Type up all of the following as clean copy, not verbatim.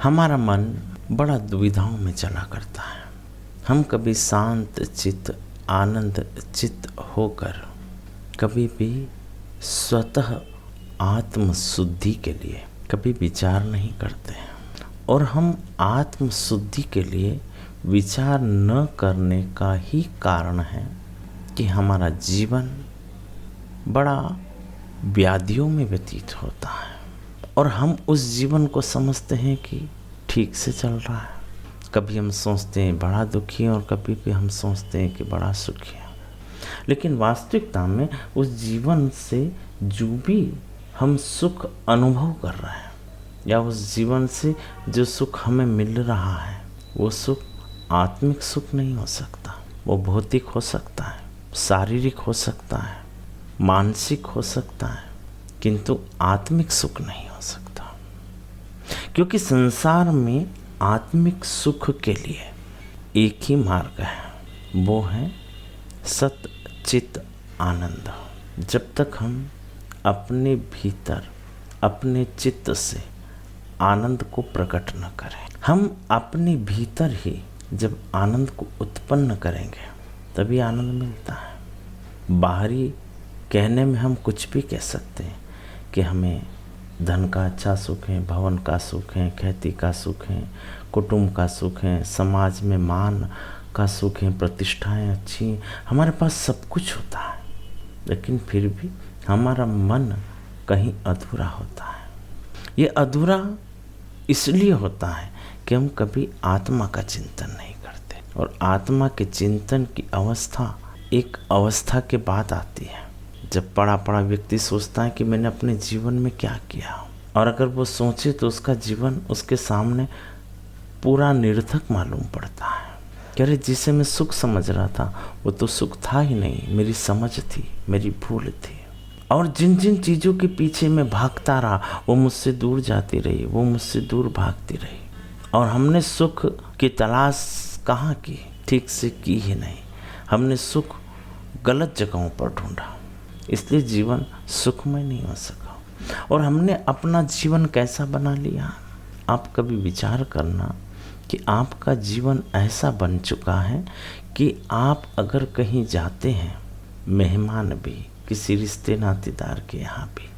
हमारा मन बड़ा दुविधाओं में चला करता है। हम कभी शांत चित्त आनंद चित्त होकर कभी भी स्वतः आत्म शुद्धि के लिए कभी विचार नहीं करते हैं, और हम आत्म शुद्धि के लिए विचार न करने का ही कारण है कि हमारा जीवन बड़ा व्याधियों में व्यतीत होता है, और हम उस जीवन को समझते हैं कि ठीक से चल रहा है। कभी हम सोचते हैं बड़ा दुखी हैं और कभी भी हम सोचते हैं कि बड़ा सुखी हैं, लेकिन वास्तविकता में उस जीवन से जो भी हम सुख अनुभव कर रहे हैं या उस जीवन से जो सुख हमें मिल रहा है वो सुख आत्मिक सुख नहीं हो सकता। वो भौतिक हो सकता है, शारीरिक हो सकता है, मानसिक हो सकता है, किंतु आत्मिक सुख नहीं हो सकता। क्योंकि संसार में आत्मिक सुख के लिए एक ही मार्ग है, वो है सत चित आनंद। जब तक हम अपने भीतर अपने चित्त से आनंद को प्रकट न करें, हम अपने भीतर ही जब आनंद को उत्पन्न करेंगे तभी आनंद मिलता है। बाहरी कहने में हम कुछ भी कह सकते हैं कि हमें धन का अच्छा सुख है, भवन का सुख है, खेती का सुख है, कुटुंब का सुख है, समाज में मान का सुख है, प्रतिष्ठाएं अच्छी हैं, हमारे पास सब कुछ होता है, लेकिन फिर भी हमारा मन कहीं अधूरा होता है। ये अधूरा इसलिए होता है कि हम कभी आत्मा का चिंतन नहीं करते, और आत्मा के चिंतन की अवस्था एक अवस्था के बाद आती है जब बड़ा व्यक्ति सोचता है कि मैंने अपने जीवन में क्या किया, और अगर वो सोचे तो उसका जीवन उसके सामने पूरा निरर्थक मालूम पड़ता है। कह रहे जिसे मैं सुख समझ रहा था वो तो सुख था ही नहीं, मेरी समझ थी, मेरी भूल थी, और जिन जिन चीज़ों के पीछे मैं भागता रहा वो मुझसे दूर जाती रही, वो मुझसे दूर भागती रही, और हमने सुख की तलाश कहाँ की, ठीक से की ही नहीं। हमने सुख गलत जगहों पर ढूंढा, इसलिए जीवन सुखमय नहीं हो सका, और हमने अपना जीवन कैसा बना लिया। आप कभी विचार करना कि आपका जीवन ऐसा बन चुका है कि आप अगर कहीं जाते हैं, मेहमान भी, किसी रिश्ते नातेदार के यहाँ भी,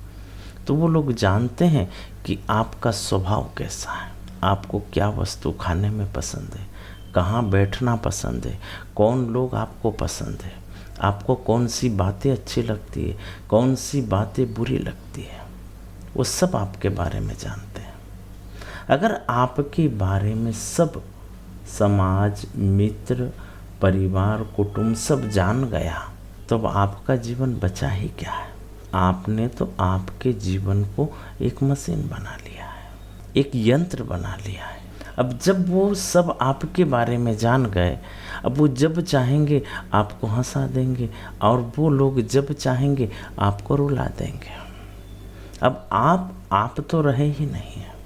तो वो लोग जानते हैं कि आपका स्वभाव कैसा है, आपको क्या वस्तु खाने में पसंद है, कहाँ बैठना पसंद है, कौन लोग आपको पसंद है, आपको कौन सी बातें अच्छी लगती है, कौन सी बातें बुरी लगती है, वो सब आपके बारे में जानते हैं। अगर आपके बारे में सब समाज, मित्र, परिवार, कुटुंब सब जान गया तो आपका जीवन बचा ही क्या है। आपने तो आपके जीवन को एक मशीन बना लिया है, एक यंत्र बना लिया है। अब जब वो सब आपके बारे में जान गए, अब वो जब चाहेंगे आपको हंसा देंगे, और वो लोग जब चाहेंगे आपको रुला देंगे। अब आप तो रहे ही नहीं हैं।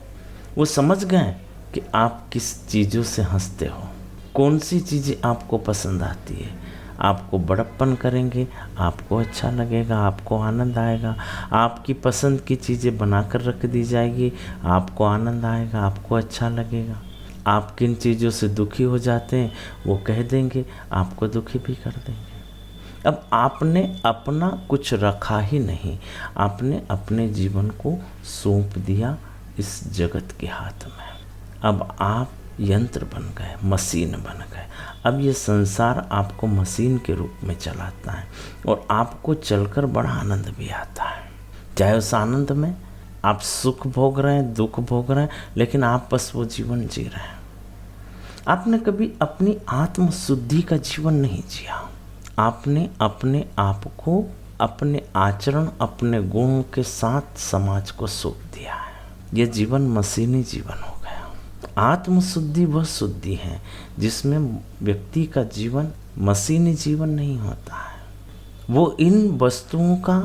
वो समझ गए कि आप किस चीज़ों से हंसते हो, कौन सी चीज़ें आपको पसंद आती है। आपको बड़प्पन करेंगे, आपको अच्छा लगेगा, आपको आनंद आएगा। आपकी पसंद की चीज़ें बनाकर रख दी जाएगी, आपको आनंद आएगा, आपको अच्छा लगेगा। आप किन चीज़ों से दुखी हो जाते हैं वो कह देंगे, आपको दुखी भी कर देंगे। अब आपने अपना कुछ रखा ही नहीं, आपने अपने जीवन को सौंप दिया इस जगत के हाथ में। अब आप यंत्र बन गए, मशीन बन गए। अब ये संसार आपको मशीन के रूप में चलाता है, और आपको चलकर बड़ा आनंद भी आता है। चाहे उस आनंद में आप सुख भोग रहे हैं, दुख भोग रहे हैं, लेकिन आप बस वो जीवन जी रहे हैं। आपने कभी अपनी आत्म शुद्धि का जीवन नहीं जिया। आपने अपने आप को अपने आचरण, अपने गुणों के साथ समाज को सौंप दिया है। यह जीवन मशीनी जीवन हो गया। आत्म शुद्धि वह शुद्धि है जिसमें व्यक्ति का जीवन मशीनी जीवन नहीं होता है। वो इन वस्तुओं का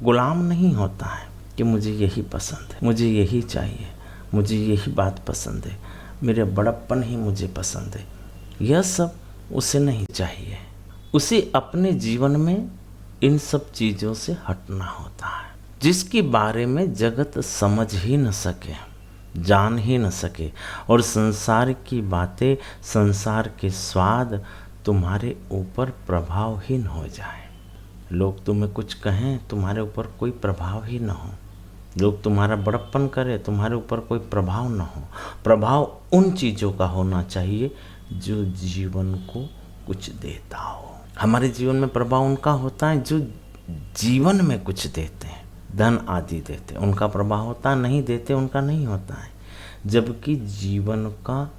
गुलाम नहीं होता है कि मुझे यही पसंद है, मुझे यही चाहिए, मुझे यही बात पसंद है, मेरे बड़प्पन ही मुझे पसंद है। यह सब उसे नहीं चाहिए। उसे अपने जीवन में इन सब चीज़ों से हटना होता है, जिसके बारे में जगत समझ ही न सके, जान ही न सके और संसार की बातें, संसार के स्वाद तुम्हारे ऊपर प्रभावहीन हो जाए। लोग तुम्हें कुछ कहें, तुम्हारे ऊपर कोई प्रभाव ही न हो। लोग तुम्हारा बड़प्पन करें, तुम्हारे ऊपर कोई प्रभाव न हो। प्रभाव उन चीज़ों का होना चाहिए जो जीवन को कुछ देता हो। हमारे जीवन में प्रभाव उनका होता है जो जीवन में कुछ देते हैं, धन आदि देते हैं, उनका प्रभाव होता है। नहीं देते उनका नहीं होता है। जबकि जीवन का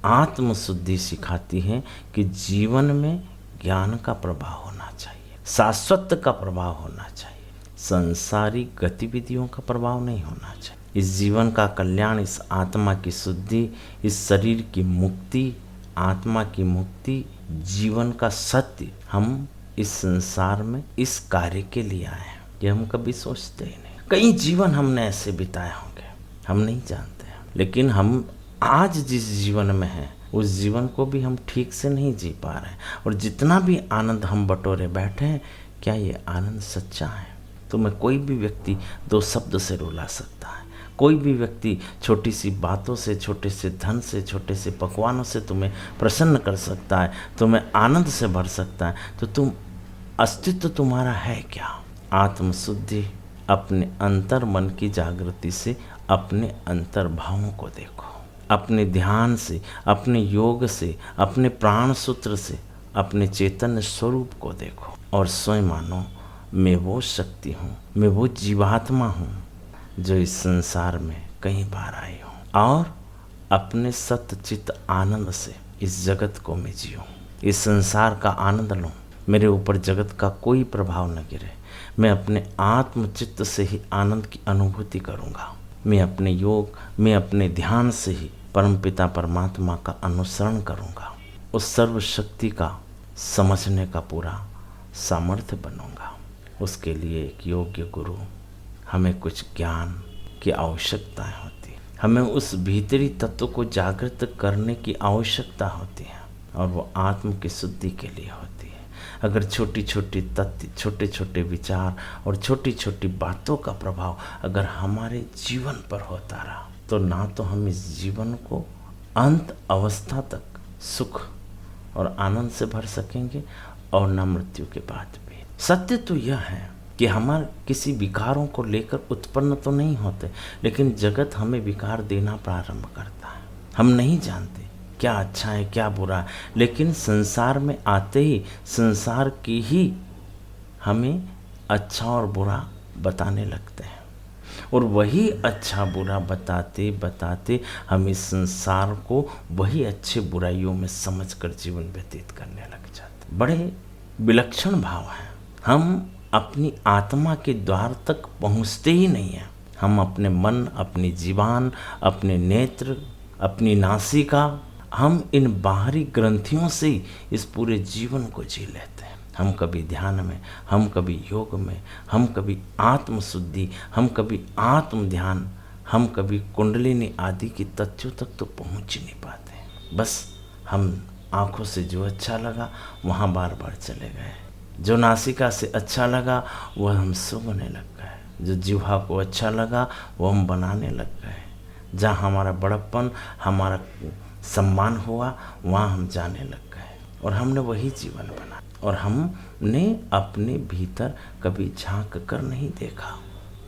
आत्मशुद्धि सिखाती है कि जीवन में ज्ञान का प्रभाव होना चाहिए, शाश्वत का प्रभाव होना चाहिए, संसारी गतिविधियों का प्रभाव नहीं होना चाहिए। इस जीवन का कल्याण, इस आत्मा की शुद्धि, इस शरीर की मुक्ति, आत्मा की मुक्ति, जीवन का सत्य हम इस संसार में इस कार्य के लिए आए हैं। ये हम कभी सोचते ही नहीं। कई जीवन हमने ऐसे बिताए होंगे, हम नहीं जानते हैं। लेकिन हम आज जिस जीवन में हैं उस जीवन को भी हम ठीक से नहीं जी पा रहे हैं। और जितना भी आनंद हम बटोरे बैठे हैं, क्या ये आनंद सच्चा है? तुम्हें कोई भी व्यक्ति 2 शब्द से रुला सकता है। कोई भी व्यक्ति छोटी सी बातों से, छोटे से धन से, छोटे से पकवानों से तुम्हें प्रसन्न कर सकता है, तुम्हें आनंद से भर सकता है। तो तुम अस्तित्व तुम्हारा है क्या? आत्मशुद्धि, अपने अंतर मन की जागृति से अपने अंतर भावों को देखो, अपने ध्यान से, अपने योग से, अपने प्राण सूत्र से अपने चैतन्य स्वरूप को देखो और स्वयं मानो मैं वो शक्ति हूँ, मैं वो जीवात्मा हूँ जो इस संसार में कई बार आई हूँ और अपने सतचित आनंद से इस जगत को मैं जीऊँ, इस संसार का आनंद लूँ। मेरे ऊपर जगत का कोई प्रभाव न गिरे। मैं अपने आत्मचित्त से ही आनंद की अनुभूति करूँगा। मैं अपने योग, मैं अपने ध्यान से ही परमपिता परमात्मा का अनुसरण करूँगा। उस सर्वशक्ति का समझने का पूरा सामर्थ्य बनूँगा। उसके लिए एक योग्य गुरु, हमें कुछ ज्ञान की आवश्यकता होती है। हमें उस भीतरी तत्व को जागृत करने की आवश्यकता होती है और वो आत्म की शुद्धि के लिए होती है। अगर छोटी छोटी तथ्य, छोटे छोटे विचार और छोटी छोटी बातों का प्रभाव अगर हमारे जीवन पर होता रहा तो ना तो हम इस जीवन को अंत अवस्था तक सुख और आनंद से भर सकेंगे और न मृत्यु के बाद भी। सत्य तो यह है कि हमारे किसी विकारों को लेकर उत्पन्न तो नहीं होते, लेकिन जगत हमें विकार देना प्रारंभ करता है। हम नहीं जानते क्या अच्छा है क्या बुरा है, लेकिन संसार में आते ही संसार की ही हमें अच्छा और बुरा बताने लगते हैं और वही अच्छा बुरा बताते बताते हम इस संसार को वही अच्छे बुराइयों में समझकर जीवन व्यतीत करने लग जाते। बड़े विलक्षण भाव हैं। हम अपनी आत्मा के द्वार तक पहुँचते ही नहीं हैं। हम अपने मन, अपनी जीवान, अपने नेत्र, अपनी नासिका, हम इन बाहरी ग्रंथियों से ही इस पूरे जीवन को जी लेते हैं। हम कभी ध्यान में, हम कभी योग में, हम कभी आत्मशुद्धि, हम कभी आत्म ध्यान, हम कभी कुंडलिनी आदि की तथ्यों तक तो पहुंच ही नहीं पाते। बस हम आँखों से जो अच्छा लगा वहाँ बार बार चले गए, जो नासिका से अच्छा लगा वह हम सूंघने लग गए, जो जिह्वा को अच्छा लगा वो हम बनाने लग गए, जहाँ हमारा बड़प्पन, हमारा सम्मान हुआ वहाँ हम जाने लग गए और हमने वही जीवन बना। और हमने अपने भीतर कभी झांक कर नहीं देखा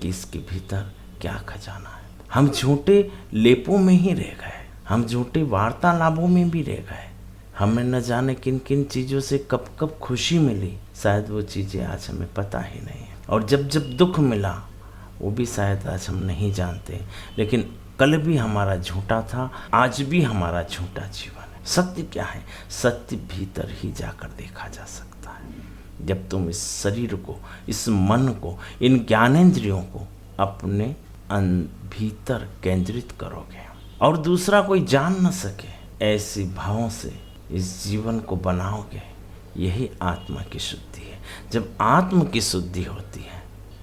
कि इसके भीतर क्या खजाना है। हम झूठे लेपों में ही रह गए, हम झूठे वार्तालापों में भी रह गए। हमें न जाने किन किन चीज़ों से कब कब खुशी मिली, शायद वो चीज़ें आज हमें पता ही नहीं है। और जब जब दुख मिला वो भी शायद आज हम नहीं जानते। लेकिन कल भी हमारा झूठा था, आज भी हमारा झूठा जीवन है। सत्य क्या है? सत्य भीतर ही जाकर देखा जा सकता है। जब तुम इस शरीर को, इस मन को, इन ज्ञानेंद्रियों को अपने भीतर केंद्रित करोगे और दूसरा कोई जान न सके, ऐसे भावों से इस जीवन को बनाओगे, यही आत्मा की शुद्धि है। जब आत्म की शुद्धि होती है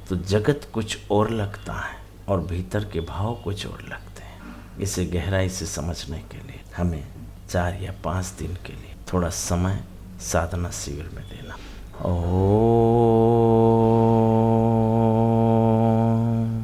तो जगत कुछ और लगता है और भीतर के भाव कुछ और लगते हैं। इसे गहराई से समझने के लिए हमें 4 या 5 दिन के लिए थोड़ा समय साधना शिविर में देना। ओम